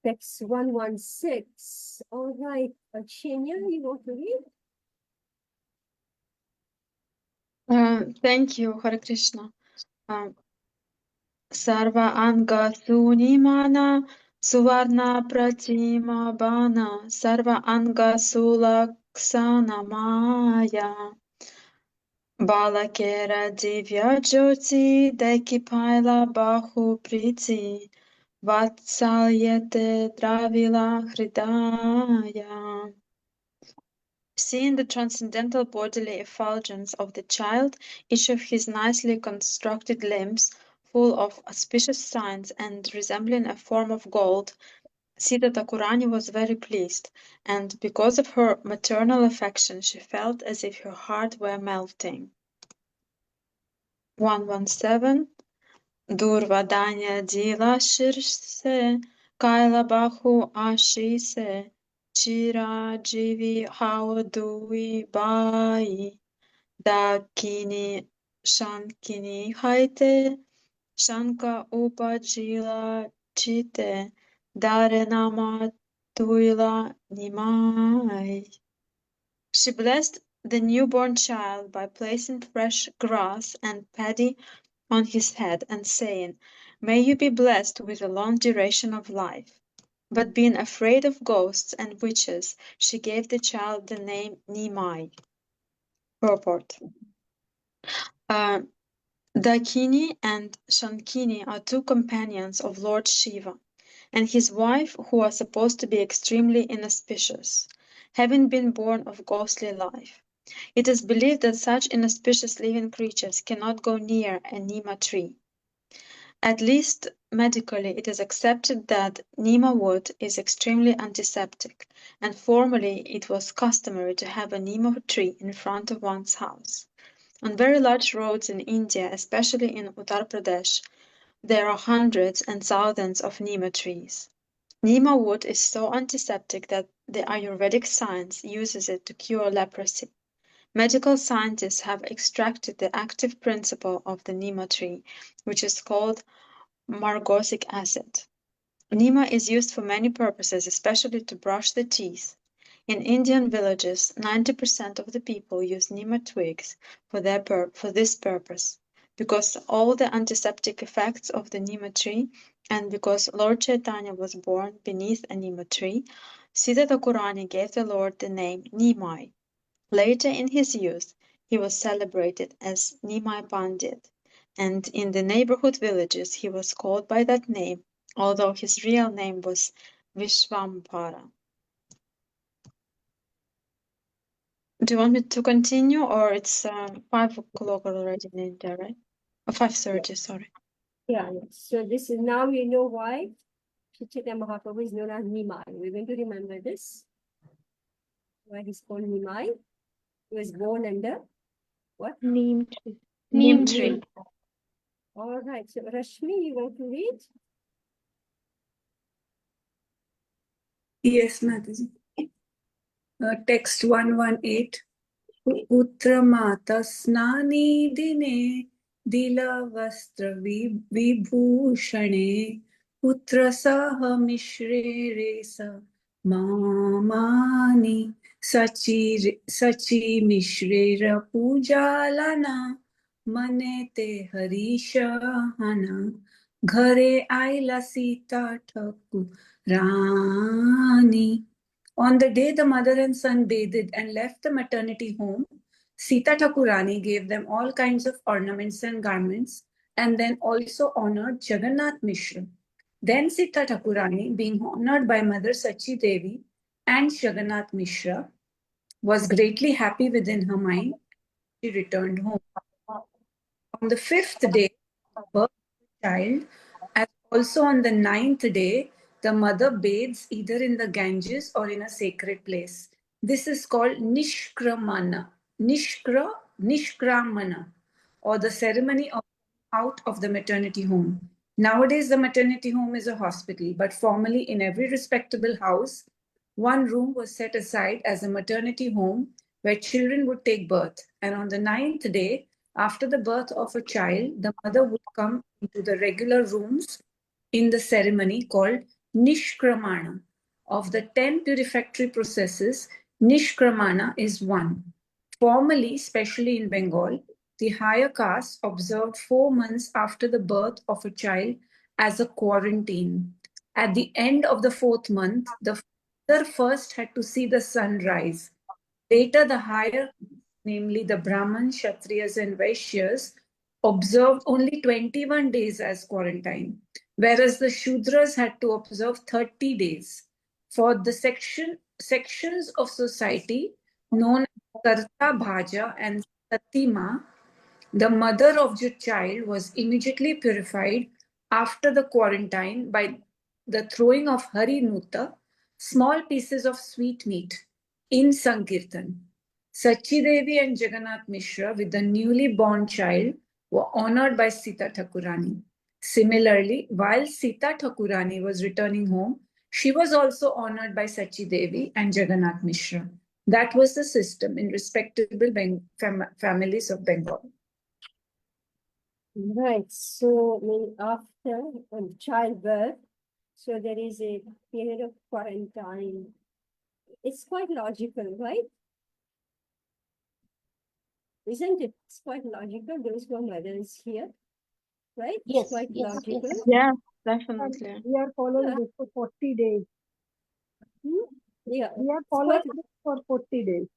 Text 116. All right, Chinya, you want to read? Thank you, Hare Krishna. Sarva anga sunimana suvarna pratima bana sarva anga sulaksana maya balakera divya jyoti dekipaila bahu priti vatsalyate dravila hridaya. Seeing the transcendental bodily effulgence of the child, each of his nicely constructed limbs full of auspicious signs and resembling a form of gold, Sita Thakurani was very pleased, and because of her maternal affection she felt as if her heart were melting. 117. Durvadanya Dila Shirse Kaila Bahu Ashise Chira Jivi Hawadui Bai Dakini Shankini Haite Shanka Upajila Chite Darenama Tuila Nimai. She blessed the newborn child by placing fresh grass and paddy on his head and saying, "May you be blessed with a long duration of life." But being afraid of ghosts and witches, she gave the child the name Nimai. Purport. Dakini and Shankini are two companions of Lord Shiva and his wife who are supposed to be extremely inauspicious, having been born of ghostly life. It is believed that such inauspicious living creatures cannot go near a Nima tree. At least medically, it is accepted that Nima wood is extremely antiseptic, and formerly it was customary to have a Nima tree in front of one's house. On very large roads in India, especially in Uttar Pradesh, there are hundreds and thousands of Nima trees. Nima wood is so antiseptic that the Ayurvedic science uses it to cure leprosy. Medical scientists have extracted the active principle of the Nima tree, which is called margosic acid. Nima is used for many purposes, especially to brush the teeth. In Indian villages, 90% of the people use Nima twigs for this purpose. because all the antiseptic effects of the Nima tree, and because Lord Chaitanya was born beneath a Nima tree, Sita Thakurani gave the Lord the name Nimai. Later in his youth, he was celebrated as Nimai Pandit, and in the neighborhood villages he was called by that name, although his real name was Vishvambara. Do you want me to continue, or it's 5 o'clock already in India, right? Or 5:30, sorry. Yeah, so this is now we know why Chaitanya Mahaprabhu is known as Nimai. We're going to remember this. Why he's called Nimai. He was born under what? Neem tree. Neem Neem tree. tree. All right, so Rashmi, you want to read? Yes, Mataji. Text 118. Utramata snani dine dila vastra vibhushane putra saha mishre resa mamani sachi mishrera pujalana manete harishahana ghare aila sita Thakurani. On the day the mother and son bathed and left the maternity home, Sita Thakurani gave them all kinds of ornaments and garments and then also honored Jagannath Mishra. Then Sita Thakurani, being honored by Mother Sachi Devi and Jagannath Mishra, was greatly happy within her mind. She returned home. On the 5th day, birth of the child, as also on the 9th day, the mother bathes either in the Ganges or in a sacred place. This is called Nishkramana, Nishkramana, or the ceremony of out of the maternity home. Nowadays, the maternity home is a hospital, but formerly in every respectable house, one room was set aside as a maternity home where children would take birth. And on the 9th day, after the birth of a child, the mother would come into the regular rooms in the ceremony called Nishkramana. Of the 10 purificatory processes, Nishkramana is one. Formerly, especially in Bengal, the higher caste observed 4 months after the birth of a child as a quarantine. At the end of the 4th month, the father first had to see the sun rise. Later, the higher, namely the Brahmins, Kshatriyas, and Vaishyas, observed only 21 days as quarantine, whereas the Shudras had to observe 30 days. For the sections of society known as Karta Bhaja and Satima, the mother of the child was immediately purified after the quarantine by the throwing of Hari Nuta, small pieces of sweet meat, in Sankirtan. Sachi Devi and Jagannath Mishra, with the newly born child, were honored by Sita Thakurani. Similarly, while Sita Thakurani was returning home, she was also honored by Sachi Devi and Jagannath Mishra. That was the system in respectable families of Bengal. Right, so I mean, after childbirth, so there is a period of quarantine. It's quite logical, right? Isn't it? It's quite logical. Those who are mothers here, right? It's Yes, quite yes, logical. yes. Yeah, And definitely. we are following Yeah. this for 40 days. Yeah, We are it's following quite, this for 40 days.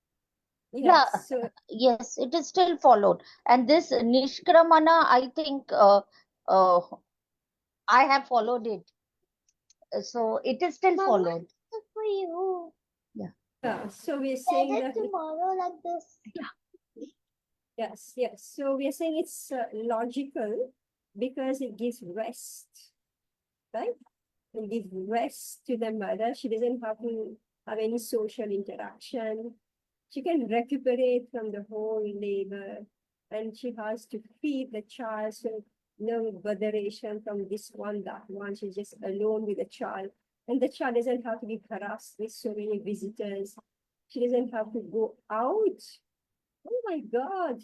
yeah. Yeah, So yes, it is still followed. And this Nishkramana, I think I have followed it. So it is still followed. For you. Yeah. yeah, so we're saying that tomorrow like this. yes, yes. So we are saying it's logical because it gives rest, right? It gives rest to the mother. She doesn't have to have any social interaction. She can recuperate from the whole labor, and she has to feed the child. So no botheration from this one, that one. She's just alone with the child. And the child doesn't have to be harassed with so many visitors. She doesn't have to go out. Oh my God.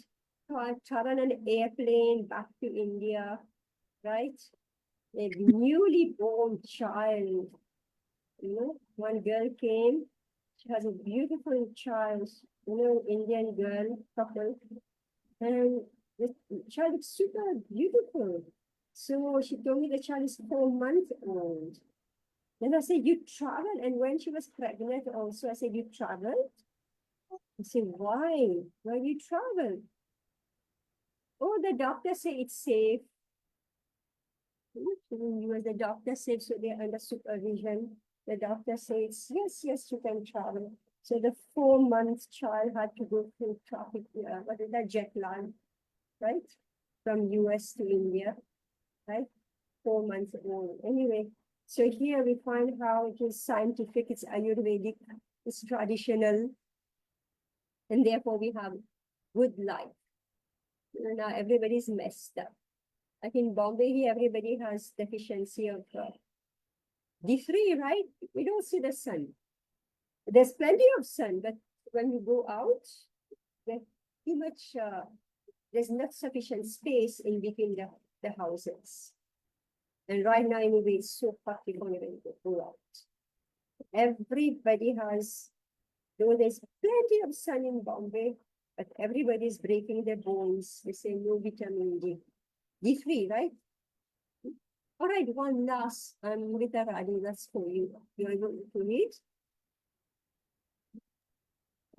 Travel on an airplane back to India, right? A newly born child. One girl came. She has a beautiful child, Indian girl couple. And The child looks super beautiful. So she told me the child is 4 months old. Then I said, you traveled? And when she was pregnant also, I said, you traveled? I said, why? Why you travel? Oh, the doctor say it's safe. In US, the doctor said, so they're under supervision. The doctor says, yes, you can travel. So the 4 month child had to go through traffic, what is that, jet lag, right? From US to India, right? 4 months old. Anyway, so here we find how it is scientific, it's Ayurvedic, it's traditional, and therefore we have good life. Now everybody's messed up. Like in Bombay, here everybody has deficiency of D3, right? We don't see the sun. There's plenty of sun, but when you go out, there's too much, there's not sufficient space in between the houses. And right now, anyway, it's so hot, you don't even go out. Everybody has, though there's plenty of sun in Bombay, but everybody's breaking their bones. They say no vitamin D. D3, right? All right, one last, Rita Radi, that's for you. You're able to read?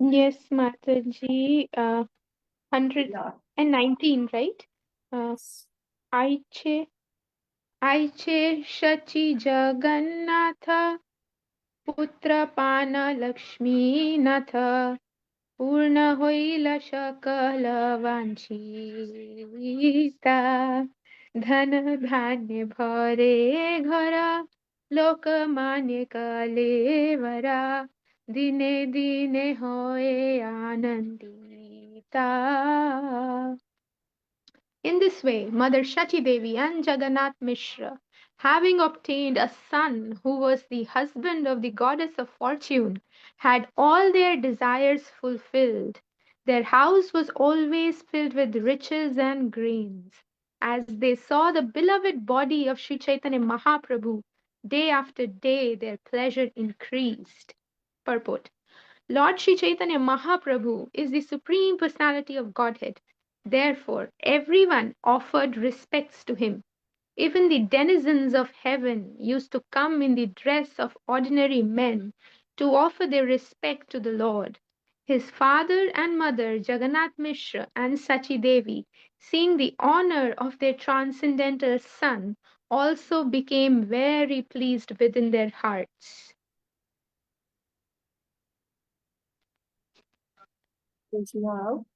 Yes, Mataji, 119, right? Aiche, Aiche Shachi Jagannatha Putra Pana Lakshmi Natha Purna Hoila Shakala Vanchita Dhana Dhanya Bhare Ghara Lokmanya Kalevara Dine Dine Hoye Anandita. In this way, Mother Shachi Devi and Jagannath Mishra, having obtained a son who was the husband of the goddess of fortune, had all their desires fulfilled. Their house was always filled with riches and grains. As they saw the beloved body of Sri Chaitanya Mahaprabhu, day after day their pleasure increased. Purport. Lord Sri Chaitanya Mahaprabhu is the Supreme Personality of Godhead. Therefore, everyone offered respects to him. Even the denizens of heaven used to come in the dress of ordinary men to offer their respect to the Lord. His father and mother, Jagannath Mishra and Sachi Devi, seeing the honor of their transcendental son, also became very pleased within their hearts. Now,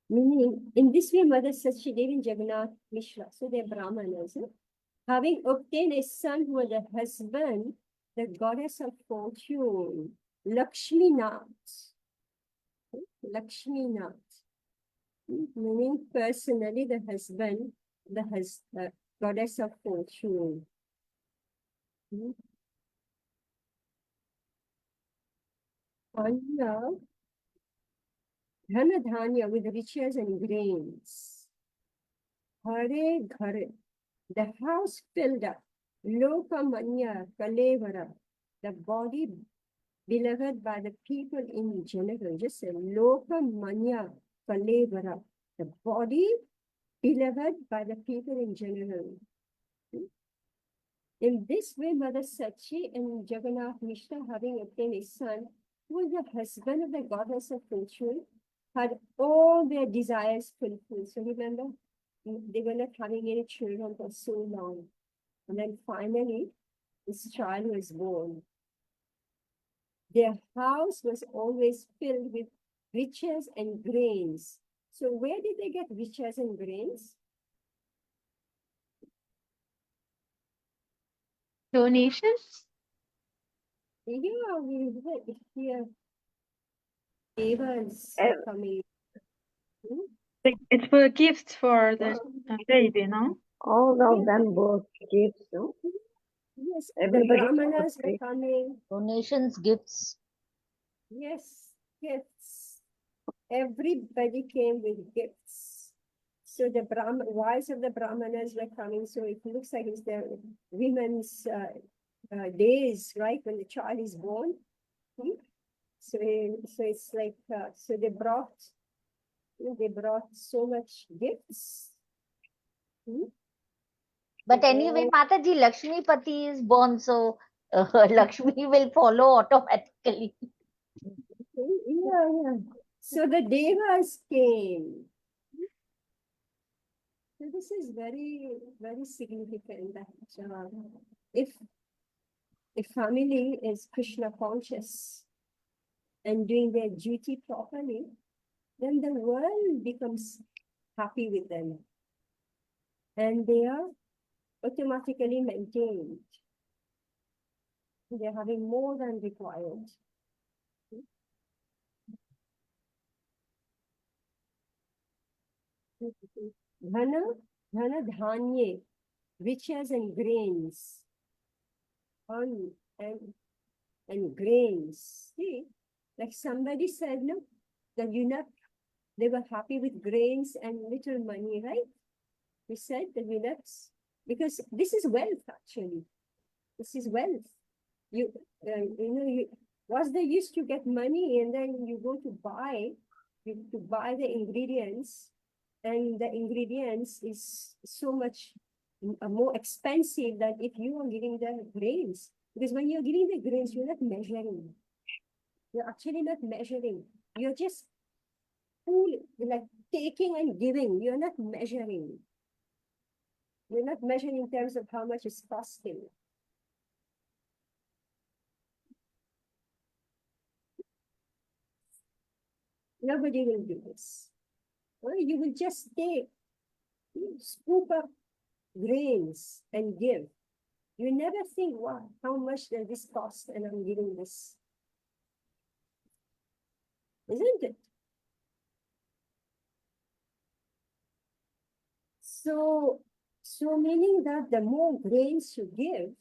meaning, in this way, Mother Sachi Devi and Jagannath Mishra, so they're Brahmanas, having obtained a son who was a husband, the goddess of fortune, Lakshmi Nath. Lakshmi Nath, meaning personally the husband, the goddess of fortune. Anya, Dhana Dhanya with riches and grains. Hare Ghare, the house filled up. Lokamanya Kalevara, the body beloved by the people in general. Just say Lokamanya Kalevara, the body beloved by the people in general. In this way, Mother Sachi and Jagannath Mishra, having obtained a son, who was the husband of the goddess of fortune, had all their desires fulfilled. So remember, they were not having any children for so long. And then finally, this child was born. Their house was always filled with riches and grains. So where did they get riches and grains? Donations? Yeah, we here. Devas coming. It's for gifts for the baby, no? All of them both gifts, no? Yes, Everybody the Brahmanas were coming. Donations, gifts. Yes, gifts. Everybody came with gifts. So the wives of the Brahmanas were coming. So it looks like it's their women's days, right? When the child is born. So it's like, so they brought They brought so much gifts. But anyway, Oh, Mataji, Lakshmi Pati is born, so Lakshmi will follow automatically. yeah. So the Devas came. So this is very, very significant that if family is Krishna conscious and doing their duty properly, then the world becomes happy with them. And they are automatically maintained. They're having more than required. Dhana, dhana dhanye, riches and grains. And grains. See, like somebody said, no, the eunuch, they were happy with grains and little money, right? We said the eunuchs, because this is wealth actually. This is wealth. You what's the use to get money and then you go to buy the ingredients, and the ingredients is so much more expensive than if you are giving the grains. Because when you're giving the grains, you're not measuring. You're actually not measuring. You're just like taking and giving. You're not measuring. You're not measuring in terms of how much it's costing. Nobody will do this. Well, you will just take, scoop up grains and give. You never think, wow, how much does this cost and I'm giving this. Isn't it? So meaning that the more grains you give,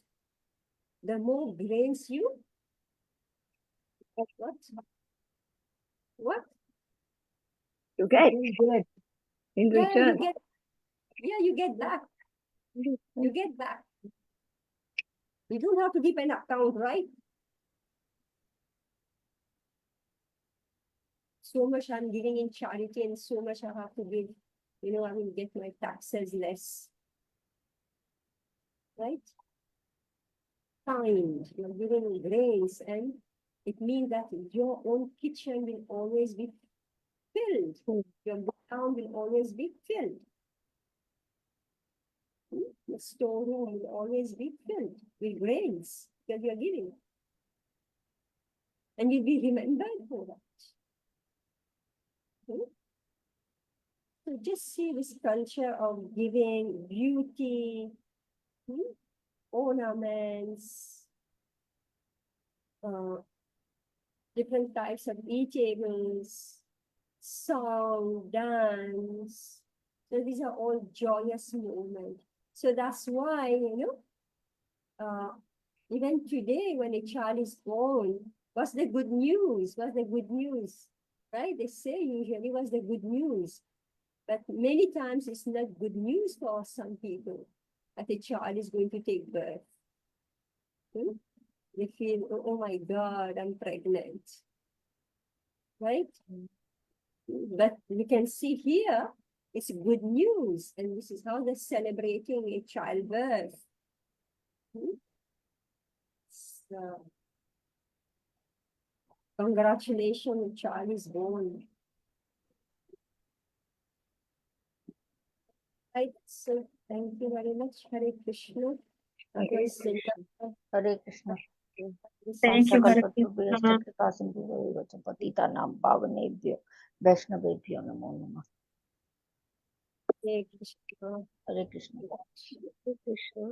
the more grains you what? What? You get Good. in Yeah, return. you get back. You get back. You don't have to keep an account, right? So much I'm giving in charity and so much I have to give. I will get my taxes less. Right? Kind. You're giving grains, and it means that your own kitchen will always be filled. Your ground will always be filled. The storeroom will always be filled with grains that you're giving. And you'll be remembered for that. So just see this culture of giving beauty, ornaments, different types of eatables, song, dance. So these are all joyous moments. So that's why, even today when a child is born, what's the good news? What's the good news? Right? They say usually what's the good news? But many times it's not good news for some people that a child is going to take birth. They feel, oh my God, I'm pregnant. Right? But we can see here, it's good news. And this is how they're celebrating a childbirth. So, congratulations, the child is born. Right, so thank you very much. Hare Krishna. Hare Krishna. Thank you, Hare Sansakalpatruvyascha Krishna. kripasindhuvaivacha patitanam pavanebhyo vaishnavebhyo namo namah. Hare Krishna. Hare Krishna. Hare Krishna.